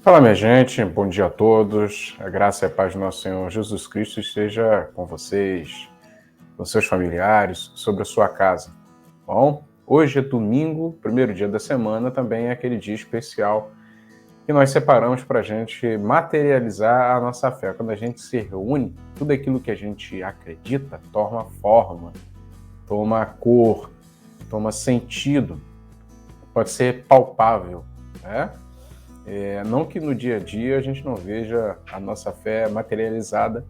Fala, minha gente, bom dia a todos. A graça e a paz do nosso Senhor Jesus Cristo esteja com vocês, com seus familiares, sobre a sua casa. Bom, hoje é domingo, primeiro dia da semana, também é aquele dia especial que nós separamos para a gente materializar a nossa fé. Quando a gente se reúne, tudo aquilo que a gente acredita toma forma, toma cor, toma sentido, pode ser palpável, né? Não que no dia a dia a gente não veja a nossa fé materializada,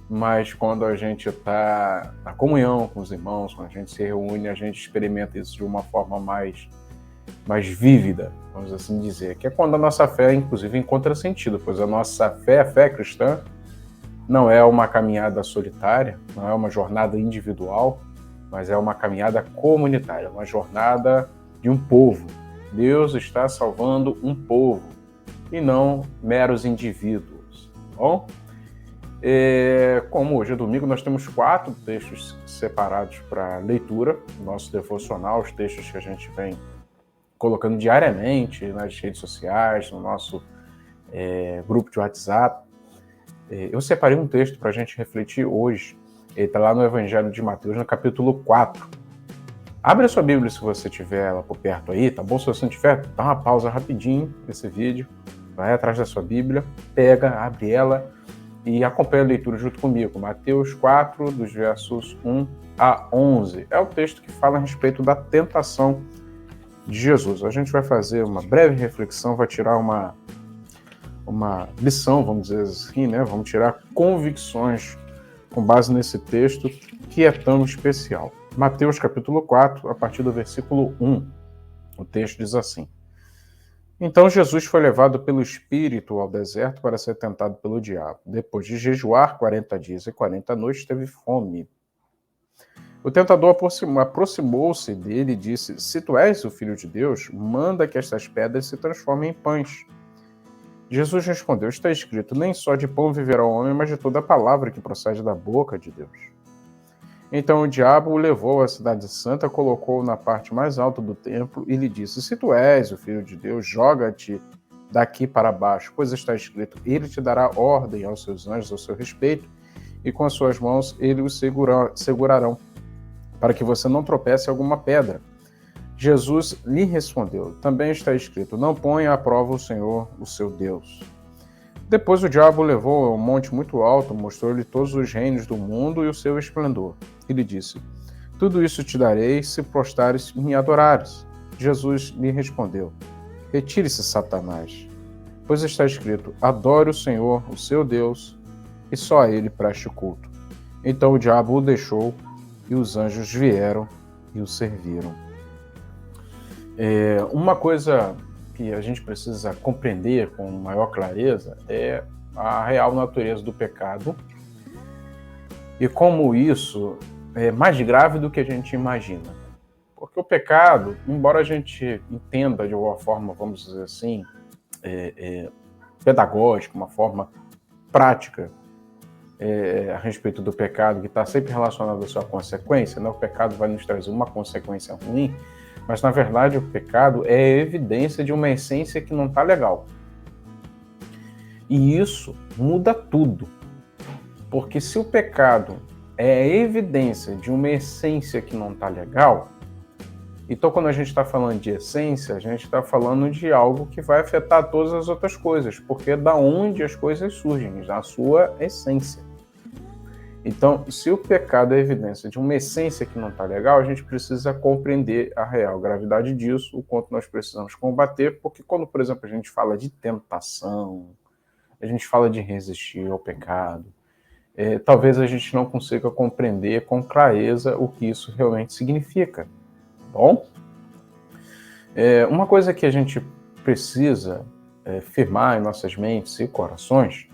mas quando a gente está na comunhão com os irmãos, quando a gente se reúne, a gente experimenta isso de uma forma mais vívida, vamos assim dizer, que é quando a nossa fé, inclusive, encontra sentido, pois a nossa fé, a fé cristã, não é uma caminhada solitária, não é uma jornada individual, mas é uma caminhada comunitária, uma jornada de um povo. Deus está salvando um povo e não meros indivíduos. Bom, como hoje é domingo, nós temos 4 textos separados para leitura, nosso devocional, os textos que a gente vem colocando diariamente nas redes sociais, no nosso grupo de WhatsApp. Eu separei um texto para a gente refletir hoje. Ele está lá no Evangelho de Mateus, no capítulo 4. Abre a sua Bíblia se você tiver ela por perto aí, tá bom? Se você não tiver, dá uma pausa rapidinho nesse vídeo, vai atrás da sua Bíblia, pega, abre ela e acompanha a leitura junto comigo. Mateus 4, dos versos 1 a 11. É o texto que fala a respeito da tentação de Jesus. A gente vai fazer uma breve reflexão, vai tirar uma lição, vamos dizer assim, né? Vamos tirar convicções com base nesse texto que é tão especial. Mateus capítulo 4, a partir do versículo 1. O texto diz assim: Então Jesus foi levado pelo Espírito ao deserto para ser tentado pelo diabo. Depois de jejuar 40 dias e 40 noites, teve fome. O tentador aproximou-se dele e disse: Se tu és o Filho de Deus, manda que estas pedras se transformem em pães. Jesus respondeu: Está escrito, nem só de pão viverá o homem, mas de toda a palavra que procede da boca de Deus. Então o diabo o levou à cidade santa, colocou-o na parte mais alta do templo e lhe disse: Se tu és o Filho de Deus, joga-te daqui para baixo, pois está escrito, ele te dará ordem aos seus anjos ao seu respeito, e com as suas mãos ele os segurarão, para que você não tropece em alguma pedra. Jesus lhe respondeu: Também está escrito, não ponha à prova o Senhor, o seu Deus. Depois o diabo o levou a um monte muito alto, mostrou-lhe todos os reinos do mundo e o seu esplendor. E lhe disse: Tudo isso te darei se prostrares e me adorares. Jesus lhe respondeu: Retire-se, Satanás, pois está escrito, adore o Senhor, o seu Deus, e só a ele preste culto. Então o diabo o deixou, e os anjos vieram e o serviram. Uma coisa que a gente precisa compreender com maior clareza é a real natureza do pecado e como isso é mais grave do que a gente imagina. Porque o pecado, embora a gente entenda de uma forma, vamos dizer assim, pedagógica, uma forma prática a respeito do pecado, que está sempre relacionado à sua consequência, né? O pecado vai nos trazer uma consequência ruim, mas na verdade o pecado é a evidência de uma essência que não está legal. E isso muda tudo. Porque se o pecado é a evidência de uma essência que não está legal, então quando a gente está falando de essência, a gente está falando de algo que vai afetar todas as outras coisas, porque é da onde as coisas surgem, da sua essência. Então, se o pecado é evidência de uma essência que não está legal, a gente precisa compreender a real gravidade disso, o quanto nós precisamos combater, porque quando, por exemplo, a gente fala de tentação, a gente fala de resistir ao pecado, talvez a gente não consiga compreender com clareza o que isso realmente significa. Bom? Uma coisa que a gente precisa firmar em nossas mentes e corações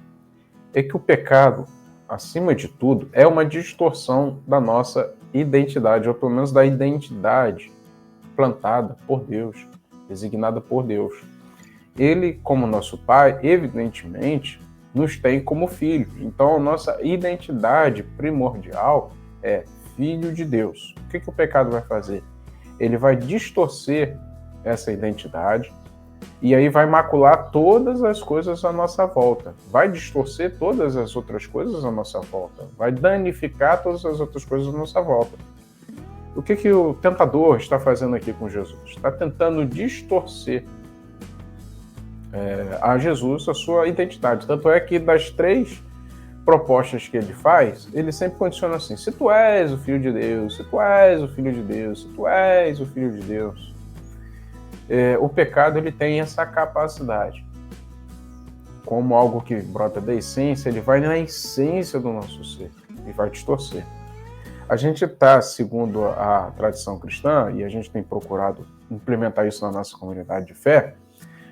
é que o pecado, acima de tudo, é uma distorção da nossa identidade, ou pelo menos da identidade plantada por Deus, designada por Deus. Ele, como nosso Pai, evidentemente, nos tem como filhos. Então, a nossa identidade primordial é filho de Deus. O que o pecado vai fazer? Ele vai distorcer essa identidade, E aí vai macular todas as coisas à nossa volta, vai distorcer todas as outras coisas à nossa volta, vai danificar todas as outras coisas à nossa volta. O que o tentador está fazendo aqui com Jesus? Está tentando distorcer a Jesus a sua identidade. Tanto é que das 3 propostas que ele faz, ele sempre condiciona assim: se tu és o Filho de Deus, se tu és o Filho de Deus, se tu és o Filho de Deus. O pecado ele tem essa capacidade. Como algo que brota da essência, ele vai na essência do nosso ser e vai distorcer. A gente está, segundo a tradição cristã, e a gente tem procurado implementar isso na nossa comunidade de fé,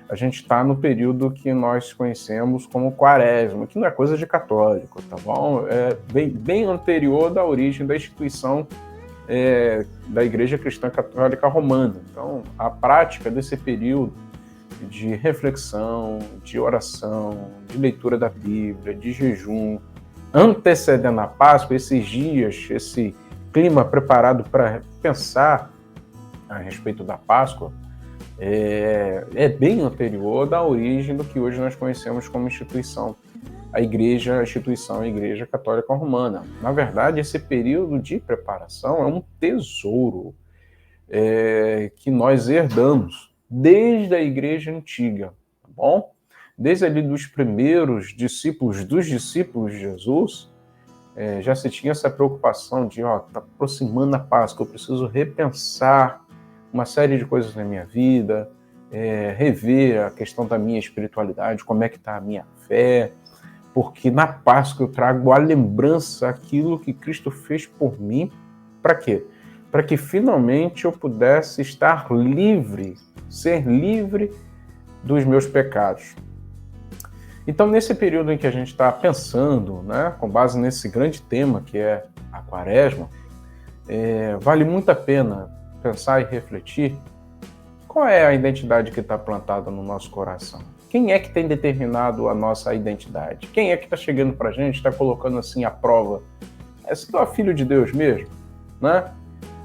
a gente está no período que nós conhecemos como Quaresma, que não é coisa de católico, tá bom? É bem anterior da origem da instituição da Igreja Cristã Católica Romana. Então, a prática desse período de reflexão, de oração, de leitura da Bíblia, de jejum, antecedendo a Páscoa, esses dias, esse clima preparado para pensar a respeito da Páscoa, é bem anterior da origem do que hoje nós conhecemos como instituição. A instituição Igreja Católica Romana. Na verdade, esse período de preparação é um tesouro que nós herdamos desde a Igreja Antiga, tá bom? Desde ali dos primeiros discípulos, dos discípulos de Jesus, já se tinha essa preocupação de, tá aproximando a Páscoa, eu preciso repensar uma série de coisas na minha vida, rever a questão da minha espiritualidade, como é que está a minha fé, porque na Páscoa eu trago a lembrança, aquilo que Cristo fez por mim. Para quê? Para que finalmente eu pudesse estar livre, ser livre dos meus pecados. Então, nesse período em que a gente está pensando, né, com base nesse grande tema que é a Quaresma, vale muito a pena pensar e refletir qual é a identidade que está plantada no nosso coração. Quem é que tem determinado a nossa identidade? Quem é que está chegando para a gente, está colocando assim à prova? Se tu é filho de Deus mesmo, né?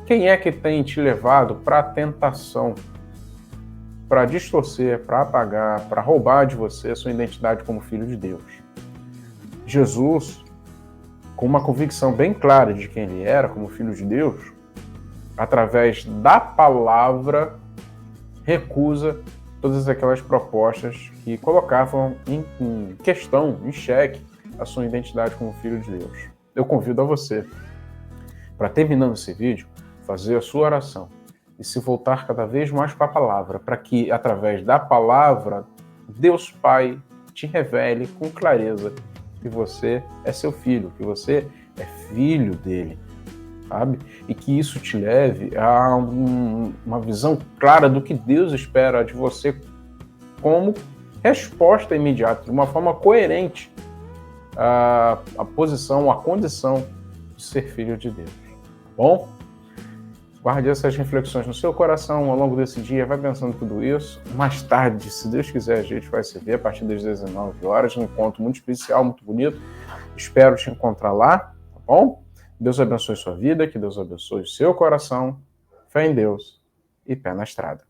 Quem é que tem te levado para a tentação, para distorcer, para apagar, para roubar de você a sua identidade como filho de Deus? Jesus, com uma convicção bem clara de quem ele era como filho de Deus, através da palavra, recusa todas aquelas propostas que colocavam em questão, em xeque, a sua identidade como filho de Deus. Eu convido a você, para terminando esse vídeo, fazer a sua oração e se voltar cada vez mais para a palavra, para que, através da palavra, Deus Pai te revele com clareza que você é seu filho, que você é filho dele, sabe? E que isso te leve a uma visão clara do que Deus espera de você como resposta imediata, de uma forma coerente à posição, à condição de ser filho de Deus. Tá bom? Guarde essas reflexões no seu coração ao longo desse dia, vai pensando tudo isso. Mais tarde, se Deus quiser, a gente vai se ver a partir das 19 horas, um encontro muito especial, muito bonito. Espero te encontrar lá, tá bom? Deus abençoe sua vida, que Deus abençoe o seu coração, fé em Deus e pé na estrada.